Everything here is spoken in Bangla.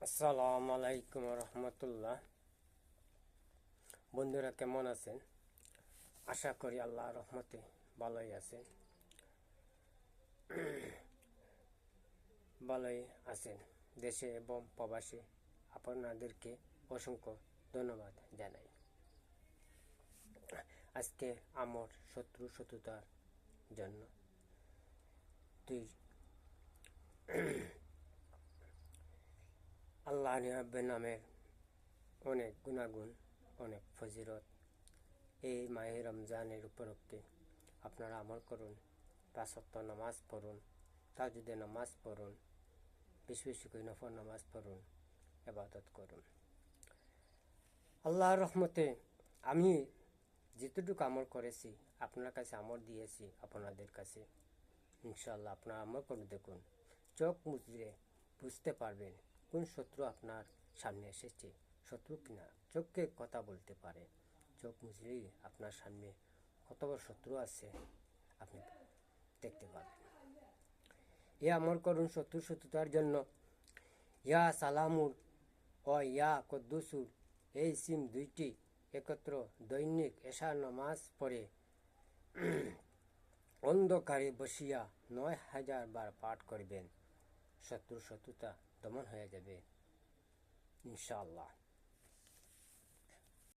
আসসালামু আলাইকুম রহমতুল্লাহ। বন্ধুরা কেমন আছেন? আশা করি আল্লাহর রহমতে ভালোই আছেন। ভালোই আছেন। দেশে এবং প্রবাসে আপনাদেরকে অসংখ্য ধন্যবাদ জানাই। আজকে আমার শত্রুতার জন্য তুই আল্লাহ নামের অনেক গুণাগুণ, অনেক ফজিলত এই মাহে রমজানের উপলক্ষে আপনারা আমল করুন, 5 ওয়াক্ত নামাজ পড়ুন, তাহাজ্জুদের নামাজ পড়ুন, বেশি বেশি করে নফল নামাজ পড়ুন, ইবাদত করুন। আল্লাহর রহমতে আমি যেতটুকু আমল করেছি আপনার কাছে আমল দিয়েছি, আপনাদের কাছে ইনশাআল্লাহ আপনারা আমল করে দেখুন। চোখ মুজরে বুঝতে পারবেন কোন শত্রু আপনার সামনে এসেছে, শত্রু কিনা। চোখকে কথা বলতে পারে, চোখ মুজলেই আপনার সামনে কত বড় শত্রু আছে আপনি দেখতে পাবেন। ইয়া আমল করুন শত্রুতার জন্য। ইয়া সালামুর ও ইয়া কদ্দুসুর এই সিম দুইটি একত্র দৈনিক এশার নামাজ পড়ে অন্ধকারে বসিয়া 9000 বার পাঠ করবেন। শত্রুতা দমন হয়ে যাবে ইনশাআল্লাহ।